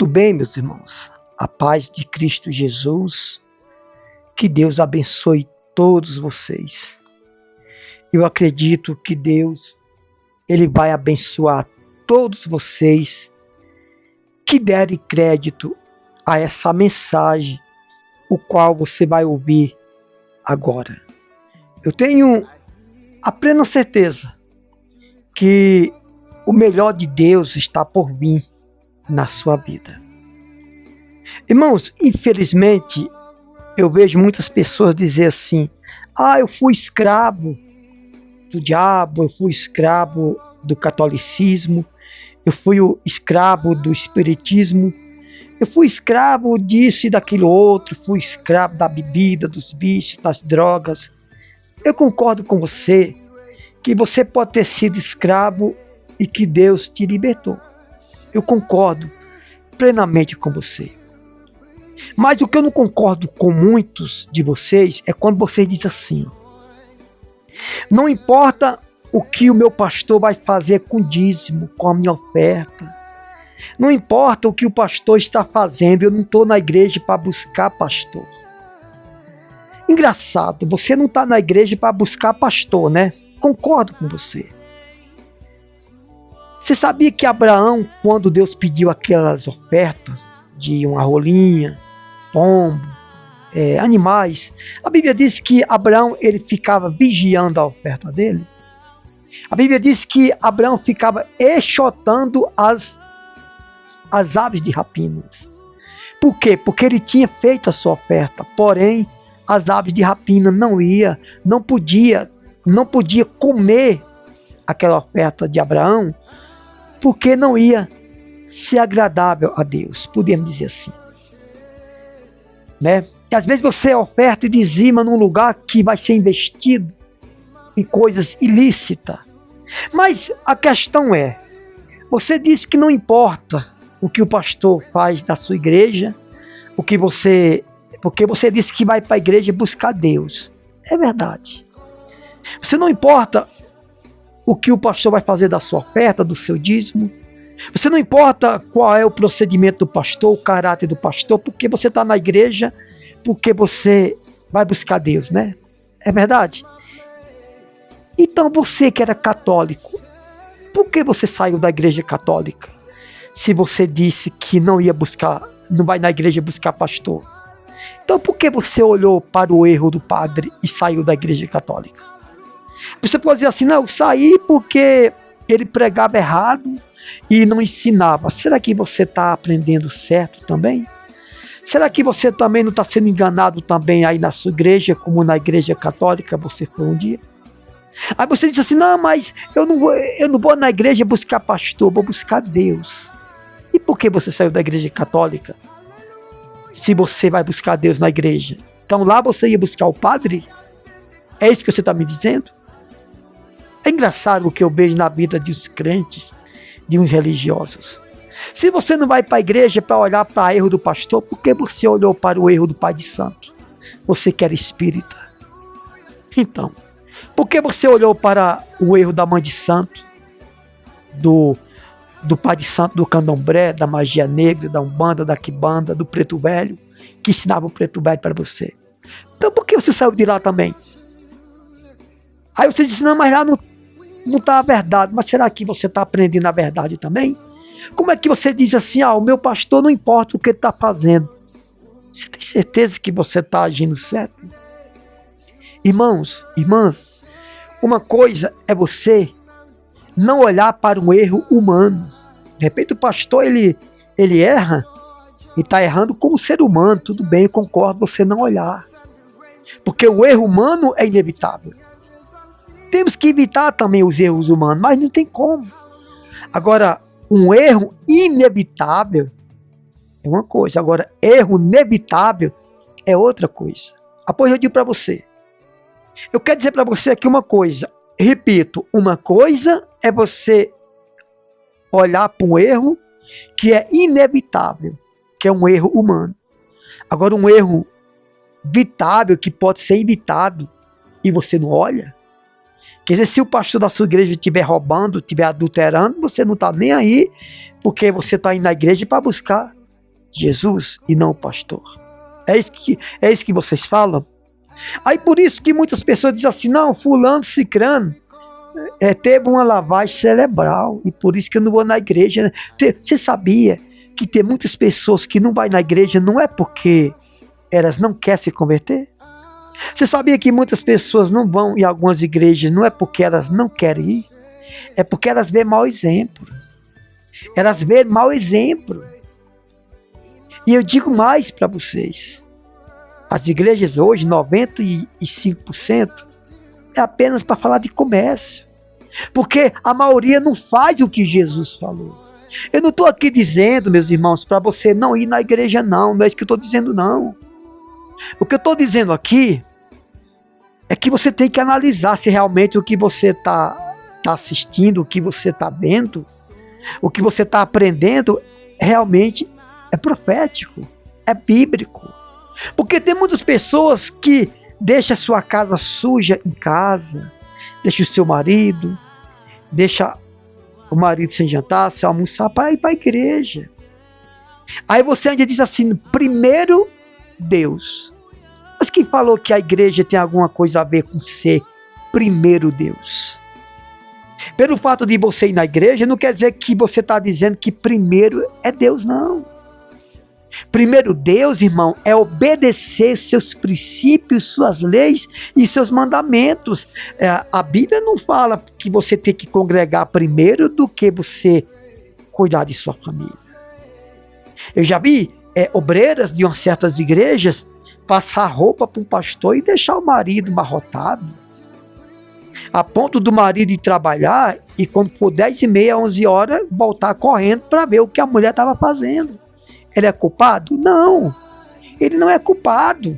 Tudo bem, meus irmãos? A paz de Cristo Jesus, que Deus abençoe todos vocês. Eu acredito que Deus, Ele vai abençoar todos vocês que derem crédito a essa mensagem, o qual você vai ouvir agora. Eu tenho a plena certeza que o melhor de Deus está por vir na sua vida. Irmãos, infelizmente, eu vejo muitas pessoas dizer assim: eu fui escravo do diabo, eu fui escravo do catolicismo, eu fui o escravo do espiritismo, eu fui escravo disso e daquilo outro, fui escravo da bebida, dos vícios, das drogas. Eu concordo com você que você pode ter sido escravo e que Deus te libertou. Eu concordo plenamente com você. Mas o que eu não concordo com muitos de vocês é quando vocês dizem assim: não importa o que o meu pastor vai fazer com o dízimo, com a minha oferta. Não importa o que o pastor está fazendo, eu não estou na igreja para buscar pastor. Engraçado, você não está na igreja para buscar pastor, né? Concordo com você. Você sabia que Abraão, quando Deus pediu aquelas ofertas de uma rolinha, pombo, animais, a Bíblia diz que Abraão ele ficava vigiando a oferta dele? A Bíblia diz que Abraão ficava enxotando as aves de rapinas. Por quê? Porque ele tinha feito a sua oferta, porém as aves de rapina não podia comer aquela oferta de Abraão, porque não ia ser agradável a Deus, podemos dizer assim, né? E às vezes você oferta e dizima num lugar que vai ser investido em coisas ilícitas. Mas a questão é, você diz que não importa o que o pastor faz da sua igreja, porque você disse que vai para a igreja buscar Deus. É verdade. Você não importa o que o pastor vai fazer da sua oferta, do seu dízimo. Você não importa qual é o procedimento do pastor, o caráter do pastor, porque você está na igreja, porque você vai buscar Deus, né? É verdade? Então você que era católico, por que você saiu da igreja católica? Se você disse que não vai na igreja buscar pastor. Então por que você olhou para o erro do padre e saiu da igreja católica? Você pode dizer assim: não, eu saí porque ele pregava errado e não ensinava. Será que você está aprendendo certo também? Será que você também não está sendo enganado também aí na sua igreja, como na igreja católica você foi um dia? Aí você diz assim: não, mas eu não vou na igreja buscar pastor, vou buscar Deus. E por que você saiu da igreja católica? Se você vai buscar Deus na igreja, então lá você ia buscar o padre? É isso que você está me dizendo? É engraçado o que eu vejo na vida de uns crentes, de uns religiosos. Se você não vai para a igreja para olhar para o erro do pastor, por que você olhou para o erro do pai de santo? Você que era espírita. Então, por que você olhou para o erro da mãe de santo, do pai de santo do candomblé, da magia negra, da umbanda, da quimbanda, do preto velho, que ensinava o preto velho para você? Então por que você saiu de lá também? Aí você disse: não, mas lá não está a verdade. Mas será que você está aprendendo a verdade também? Como é que você diz assim: o meu pastor não importa o que ele está fazendo? Você tem certeza que você está agindo certo? Irmãos, irmãs, uma coisa é você não olhar para um erro humano. De repente o pastor ele erra, e está errando como ser humano. Tudo bem, eu concordo, você não olhar, porque o erro humano é inevitável. Temos que evitar também os erros humanos, mas não tem como. Agora, um erro inevitável é uma coisa, agora erro inevitável é outra coisa. Pois eu digo para você, eu quero dizer para você aqui uma coisa, repito, uma coisa é você olhar para um erro que é inevitável, que é um erro humano. Agora, um erro evitável, que pode ser evitado, e você não olha. Quer dizer, se o pastor da sua igreja estiver roubando, estiver adulterando, você não está nem aí, porque você está indo na igreja para buscar Jesus e não o pastor. É isso que vocês falam? Aí por isso que muitas pessoas dizem assim, não, fulano, cicrano, teve uma lavagem cerebral, e por isso que eu não vou na igreja. Você sabia que tem muitas pessoas que não vão na igreja não é porque elas não querem se converter? Você sabia que muitas pessoas não vão em algumas igrejas não é porque elas não querem ir? É porque elas vêem mau exemplo. Elas vêem mau exemplo. E eu digo mais para vocês. As igrejas hoje, 95%, é apenas para falar de comércio. Porque a maioria não faz o que Jesus falou. Eu não estou aqui dizendo, meus irmãos, para você não ir na igreja não. Não é isso que eu estou dizendo não. O que eu estou dizendo aqui é que você tem que analisar se realmente o que você está assistindo, o que você está vendo, o que você está aprendendo realmente é profético, é bíblico. Porque tem muitas pessoas que deixam a sua casa suja em casa, deixa o seu marido, deixa o marido sem jantar, sem almoçar, para ir para a igreja. Aí você ainda diz assim, primeiro Deus. Mas quem falou que a igreja tem alguma coisa a ver com ser primeiro Deus? Pelo fato de você ir na igreja, não quer dizer que você está dizendo que primeiro é Deus, não. Primeiro Deus, irmão, é obedecer seus princípios, suas leis e seus mandamentos. A Bíblia não fala que você tem que congregar primeiro do que você cuidar de sua família. Eu já vi obreiras de umas certas igrejas passar roupa para um pastor e deixar o marido amarrotado, a ponto do marido ir trabalhar e quando for 10h30, 11h, voltar correndo para ver o que a mulher estava fazendo. Ele é culpado? Não, ele não é culpado.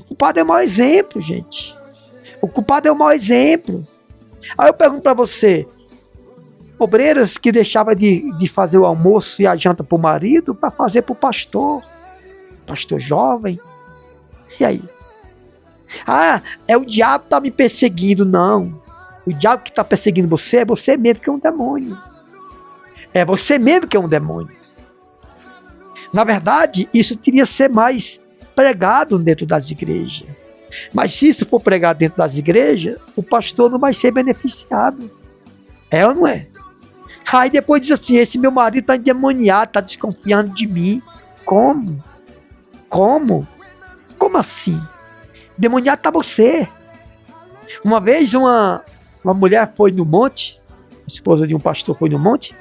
O culpado é o mau exemplo, gente. O culpado é o mau exemplo. Aí eu pergunto para você, obreiras que deixavam de fazer o almoço e a janta para o marido para fazer para o pastor jovem. E aí? É o diabo que está me perseguindo. Não, o diabo que está perseguindo você é você mesmo que é um demônio. É você mesmo que é um demônio. Na verdade, isso deveria ser mais pregado dentro das igrejas. Mas se isso for pregado dentro das igrejas, o pastor não vai ser beneficiado. É ou não é? Aí depois diz assim, esse meu marido está endemoniado, está desconfiando de mim. Como? Como assim? Demoniado está você. Uma vez uma mulher foi no monte, a esposa de um pastor foi no monte,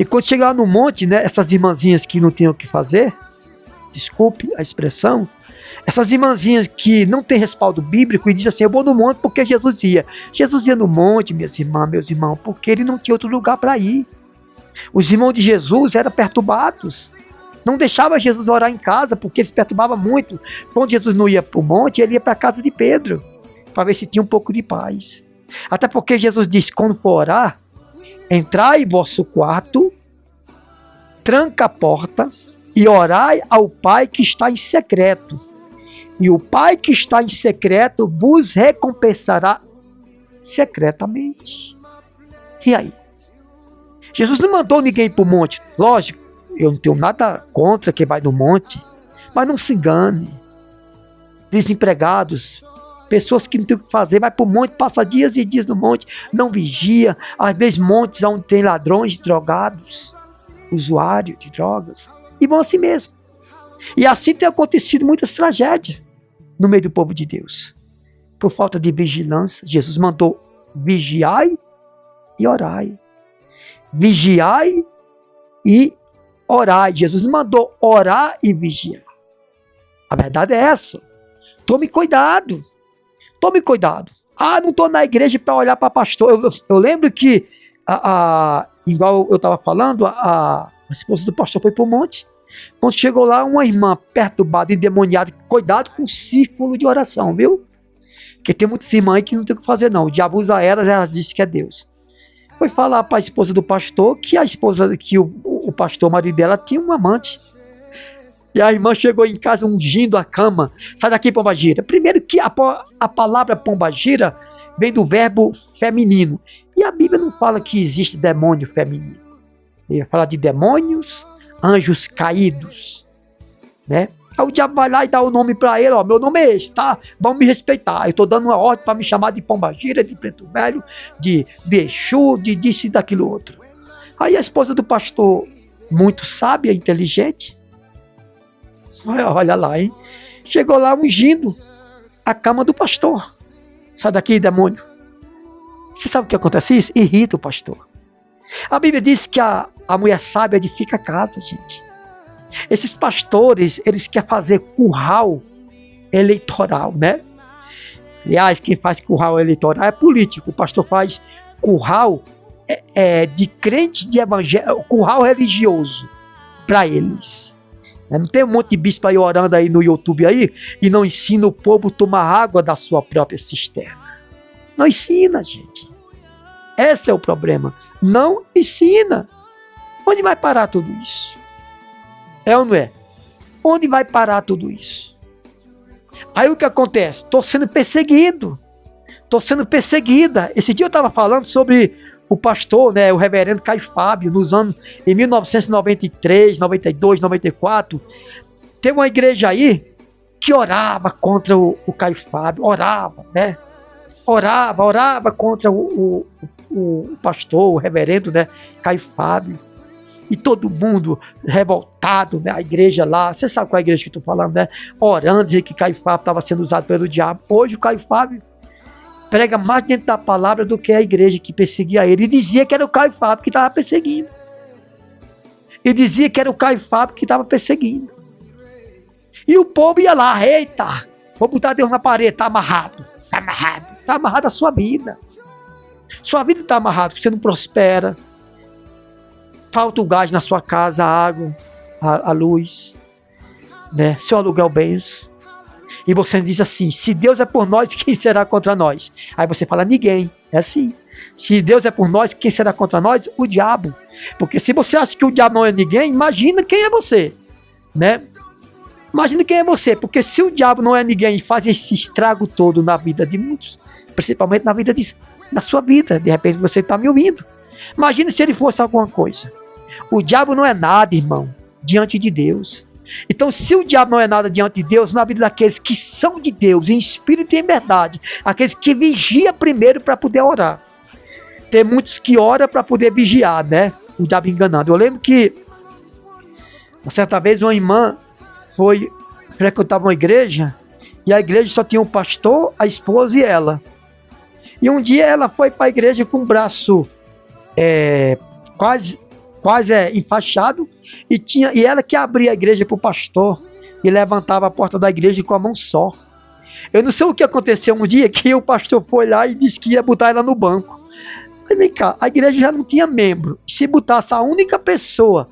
e quando chega lá no monte, né, essas irmãzinhas que não tinham o que fazer, desculpe a expressão, essas irmãzinhas que não têm respaldo bíblico e dizem assim, eu vou no monte porque Jesus ia. Jesus ia no monte, minhas irmãs, meus irmãos, porque ele não tinha outro lugar para ir. Os irmãos de Jesus eram perturbados. Não deixava Jesus orar em casa porque eles perturbavam muito. Quando Jesus não ia para o monte, ele ia para a casa de Pedro, para ver se tinha um pouco de paz. Até porque Jesus disse, quando for orar, entrai em vosso quarto, tranca a porta e orai ao Pai que está em secreto. E o Pai que está em secreto vos recompensará secretamente. E aí? Jesus não mandou ninguém ir para o monte. Lógico, eu não tenho nada contra quem vai no monte, mas não se engane. Desempregados, pessoas que não têm o que fazer, vai para o monte, passa dias e dias no monte, não vigia. Às vezes montes onde tem ladrões, drogados, usuários de drogas, e vão assim mesmo. E assim tem acontecido muitas tragédias no meio do povo de Deus. Por falta de vigilância, Jesus mandou vigiai e orai. Vigiai e orai. Jesus mandou orar e vigiar. A verdade é essa. Tome cuidado. Tome cuidado. Não estou na igreja para olhar para pastor. Eu lembro que, igual eu estava falando, a esposa do pastor foi para o monte. Quando chegou lá, uma irmã perturbada, endemoniada, cuidado com o círculo de oração, viu? Porque tem muitas irmãs aí que não tem o que fazer não. O diabo usa elas dizem que é Deus. Foi falar para a esposa do pastor que o pastor, o marido dela, tinha um amante. E a irmã chegou em casa ungindo a cama. Sai daqui, pombagira. Primeiro que a palavra pombagira vem do verbo feminino. E a Bíblia não fala que existe demônio feminino. Ele fala de demônios anjos caídos, né? Aí o diabo vai lá e dá o nome para ele, ó, meu nome é esse, tá? Vamos me respeitar. Eu tô dando uma ordem para me chamar de pombagira, de preto velho, de Exu, de disso e daquilo outro. Aí a esposa do pastor, muito sábia, inteligente, olha lá, hein? Chegou lá ungindo a cama do pastor. Sai daqui, demônio. Você sabe o que acontece isso? Irrita o pastor. A Bíblia diz que a mulher sábia edifica a casa, gente. Esses pastores, eles querem fazer curral eleitoral, né? Aliás, quem faz curral eleitoral é político. O pastor faz curral de crentes de evangelho, curral religioso para eles. Não tem um monte de bispo aí orando aí no YouTube aí e não ensina o povo a tomar água da sua própria cisterna. Não ensina, gente. Esse é o problema. Não ensina. Onde vai parar tudo isso? É ou não é? Onde vai parar tudo isso? Aí o que acontece? Estou sendo perseguido. Estou sendo perseguida. Esse dia eu estava falando sobre o pastor, né, o reverendo Caio Fábio, em 1993, 92, 94. Tem uma igreja aí que orava contra o Caio Fábio. Orava, né? Orava contra o pastor, o reverendo, né, Caio Fábio. E todo mundo revoltado, né? A igreja lá, você sabe qual é a igreja que eu estou falando, né? Orando, dizendo que Caio Fábio estava sendo usado pelo diabo. Hoje o Caio Fábio prega mais dentro da palavra do que a igreja que perseguia ele. E dizia que era o Caio Fábio que estava perseguindo. E o povo ia lá, eita, vou botar Deus na parede, está amarrado. Está amarrado a sua vida. Sua vida está amarrada, você não prospera. Falta o gás na sua casa, a água, a luz, né? Seu aluguel bens. E você diz assim, se Deus é por nós, quem será contra nós? Aí você fala, ninguém. É assim. Se Deus é por nós, quem será contra nós? O diabo. Porque se você acha que o diabo não é ninguém, imagina quem é você, né? Imagina quem é você, porque se o diabo não é ninguém e faz esse estrago todo na vida de muitos, principalmente na sua vida, de repente você está me ouvindo. Imagina se ele fosse alguma coisa. O diabo não é nada, irmão, diante de Deus. Então, se o diabo não é nada diante de Deus, na vida daqueles que são de Deus, em espírito e em verdade, aqueles que vigiam primeiro para poder orar. Tem muitos que oram para poder vigiar, né? O diabo enganando. Eu lembro que, uma certa vez, uma irmã frequentava uma igreja, e a igreja só tinha um pastor, a esposa e ela. E um dia ela foi para a igreja com o braço quase enfaixado, e ela que abria a igreja para o pastor e levantava a porta da igreja com a mão só. Eu não sei o que aconteceu um dia que o pastor foi lá e disse que ia botar ela no banco. Mas vem cá, a igreja já não tinha membro. Se botasse a única pessoa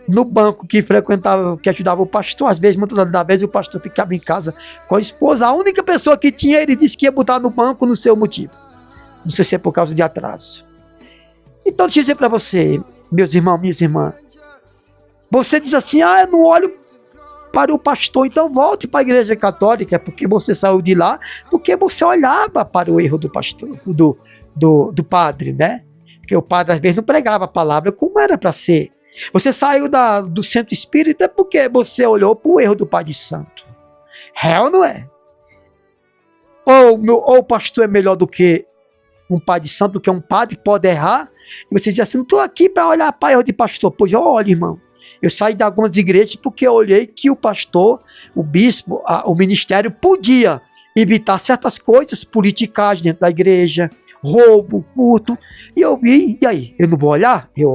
no banco que frequentava, que ajudava o pastor, às vezes, muitas das vezes, o pastor ficava em casa com a esposa, a única pessoa que tinha, ele disse que ia botar no banco no seu motivo. Não sei se é por causa de atraso. Então, deixa eu dizer para você, meus irmãos, minhas irmãs, você diz assim, eu não olho para o pastor, então volte para a igreja católica, porque você saiu de lá, porque você olhava para o erro do pastor, do padre, né? Porque o padre às vezes não pregava a palavra como era para ser. Você saiu do centro espírita porque você olhou para o erro do Pai de Santo. É ou não é? Ou o pastor é melhor do que um Pai de Santo, do que um padre que pode errar? E você diz assim, não estou aqui para olhar para erro de pastor. Pois olha, irmão, eu saí de algumas igrejas porque eu olhei que o pastor, o bispo, o ministério podia evitar certas coisas, politicagem dentro da igreja, roubo, furto, e eu vi, e aí, eu não vou olhar? Eu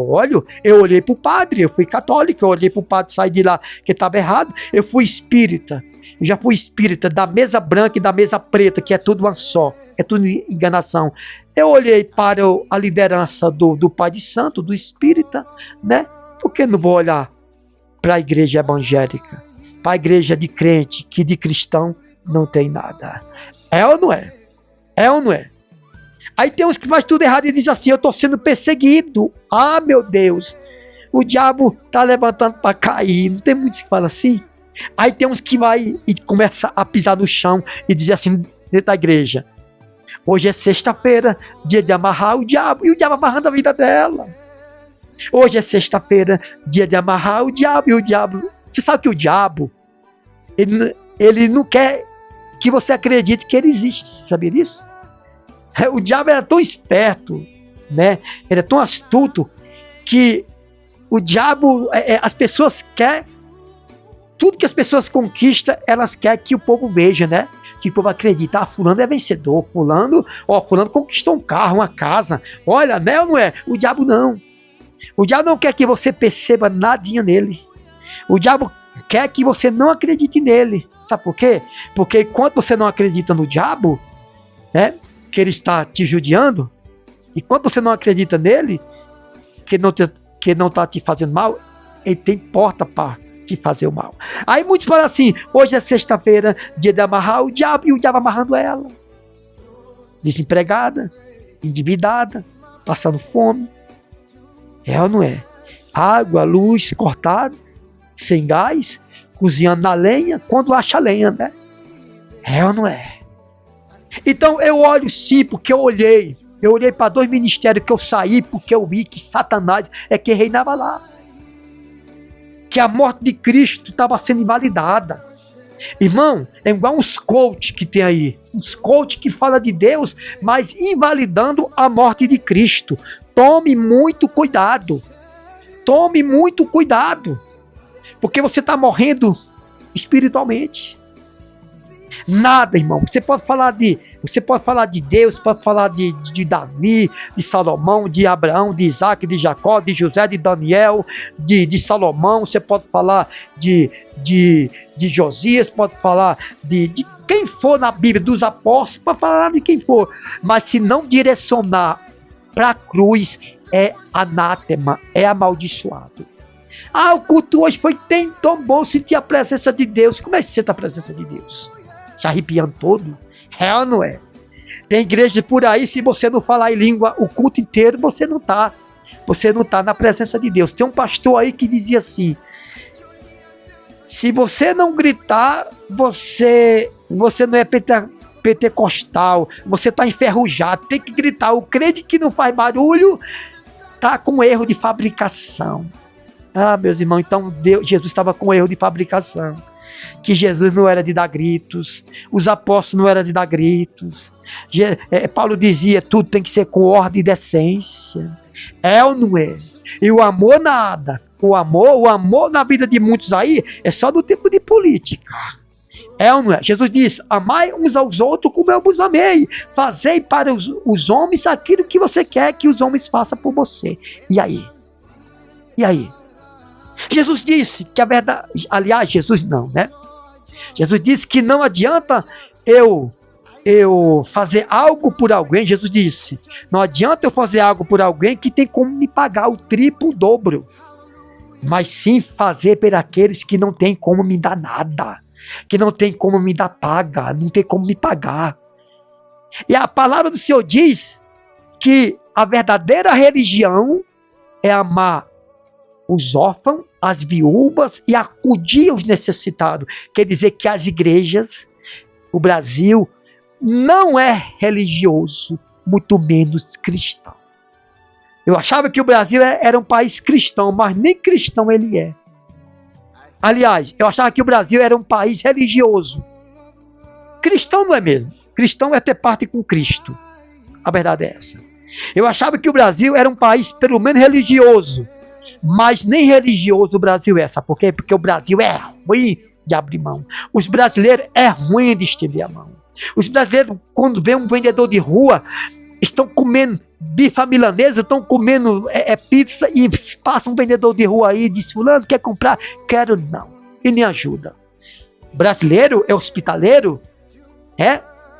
olhei para o padre, eu fui católico, eu olhei para o padre sair de lá que estava errado, eu fui espírita, eu já fui espírita da mesa branca e da mesa preta, que é tudo uma só, é tudo enganação. Eu olhei para a liderança do Pai de Santo, do espírita, né? Por que não vou olhar para a igreja evangélica, para a igreja de crente, que de cristão não tem nada? É ou não é? É ou não é? Aí tem uns que faz tudo errado e diz assim, eu estou sendo perseguido. Ah, meu Deus, o diabo está levantando para cair. Não tem muitos que falam assim? Aí tem uns que vai e começa a pisar no chão e dizer assim dentro da igreja, hoje é sexta-feira, dia de amarrar o diabo, e o diabo amarrando a vida dela. Hoje é sexta-feira, dia de amarrar o diabo, e o diabo... Você sabe que o diabo, ele não quer que você acredite que ele existe. Você sabia disso? O diabo era tão esperto, né? Ele é tão astuto, que o diabo, as pessoas querem... Tudo que as pessoas conquistam, elas querem que o povo veja, né? Que o povo acredita, fulano é vencedor, fulano conquistou um carro, uma casa. Olha, né ou não é? O diabo não. O diabo não quer que você perceba nadinha nele. O diabo quer que você não acredite nele. Sabe por quê? Porque enquanto você não acredita no diabo, né, que ele está te judiando, e quando você não acredita nele, que não está te fazendo mal, ele tem porta para te fazer o mal. Aí muitos falam assim: hoje é sexta-feira, dia de amarrar o diabo, e o diabo amarrando ela. Desempregada, endividada, passando fome. É ou não é? Água, luz cortada, sem gás, cozinhando na lenha, quando acha lenha, né? É ou não é? Então eu olho sim, porque eu olhei para 2 ministérios que eu saí, porque eu vi que Satanás é quem reinava lá. Que a morte de Cristo estava sendo invalidada. Irmão, é igual uns coach que tem aí. Uns coach que fala de Deus, mas invalidando a morte de Cristo. Tome muito cuidado. Tome muito cuidado. Porque você está morrendo espiritualmente. Nada, irmão. Você pode falar de Deus, pode falar de Davi, de Salomão, de Abraão, de Isaac, de Jacó, de José, de Daniel, de Salomão. Você pode falar de Josias, pode falar de quem for na Bíblia, dos apóstolos, pode falar de quem for. Mas se não direcionar para a cruz, é anátema, é amaldiçoado. Ah, o culto hoje foi tão bom, sentir a presença de Deus. Como é que você sente a presença de Deus? Se arrepiando todo? É ou não é? Tem igreja por aí, se você não falar em língua o culto inteiro, você não está na presença de Deus. Tem um pastor aí que dizia assim: se você não gritar, você não é pentecostal, você está enferrujado, tem que gritar. O crente que não faz barulho está com erro de fabricação. Ah, meus irmãos, então Jesus estava com erro de fabricação. Que Jesus não era de dar gritos, os apóstolos não eram de dar gritos. Paulo dizia: tudo tem que ser com ordem e decência. É ou não é? E o amor nada. O amor na vida de muitos aí é só do tempo de política. É ou não é? Jesus diz: amai uns aos outros como eu vos amei. Fazei para os homens aquilo que você quer que os homens façam por você. E aí? E aí? Jesus disse que a verdade... Aliás, Jesus não, né? Jesus disse que não adianta eu fazer algo por alguém. Jesus disse: não adianta eu fazer algo por alguém que tem como me pagar o triplo, o dobro. Mas sim fazer por aqueles que não tem como me dar nada. Que não tem como me dar paga. Não tem como me pagar. E a palavra do Senhor diz que a verdadeira religião é amar os órfãos, as viúvas e acudir aos necessitados. Quer dizer que as igrejas, o Brasil, não é religioso, muito menos cristão. Eu achava que o Brasil era um país cristão, mas nem cristão ele é. Aliás, eu achava que o Brasil era um país religioso. Cristão não é mesmo. Cristão é ter parte com Cristo. A verdade é essa. Eu achava que o Brasil era um país pelo menos religioso, mas nem religioso o Brasil é. Sabe por quê? Porque o Brasil é ruim de abrir mão. Os brasileiros é ruim de estender a mão. Os brasileiros, quando vê um vendedor de rua, estão comendo bife à milanesa, estão comendo pizza, e passa um vendedor de rua aí e diz: fulano, quer comprar? Quero não. E nem ajuda. Brasileiro é hospitaleiro?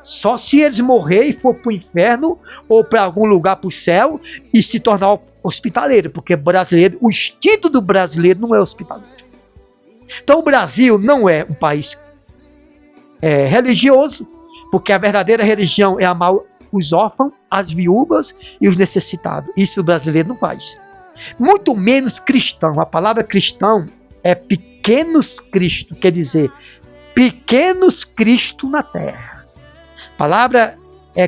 Só se eles morrerem e for para o inferno ou para algum lugar para o céu e se tornar hospitaleiro, porque brasileiro, o instinto do brasileiro não é hospitaleiro. Então o Brasil não é um país religioso, porque a verdadeira religião é amar os órfãos, as viúvas e os necessitados. Isso o brasileiro não faz. Muito menos cristão. A palavra cristão é pequenos Cristo, quer dizer, pequenos Cristo na terra. A palavra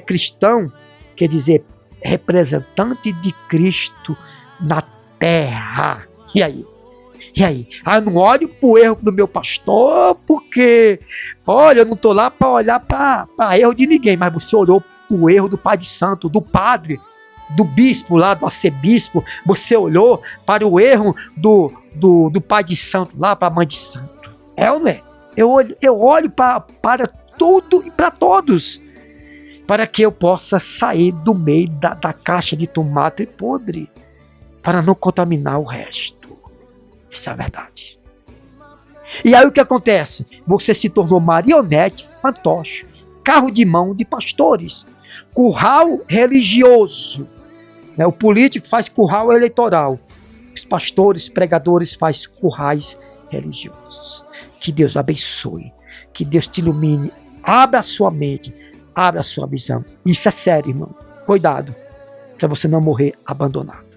cristão, quer dizer representante de Cristo terra. E aí? E aí? Eu não olho pro erro do meu pastor, porque, olha, eu não tô lá para olhar para erro de ninguém, mas você olhou pro erro do pai de santo, do padre, do bispo lá, do arcebispo, você olhou para o erro do pai de santo lá, para a mãe de santo. É ou não é? Eu olho para tudo e para todos, para que eu possa sair do meio da caixa de tomate podre, para não contaminar o resto. Isso é a verdade. E aí o que acontece? Você se tornou marionete, fantoche, carro de mão de pastores, curral religioso. O político faz curral eleitoral. Os pastores, pregadores fazem currais religiosos. Que Deus abençoe. Que Deus te ilumine. Abra a sua mente. Abra a sua visão. Isso é sério, irmão. Cuidado, para você não morrer abandonado.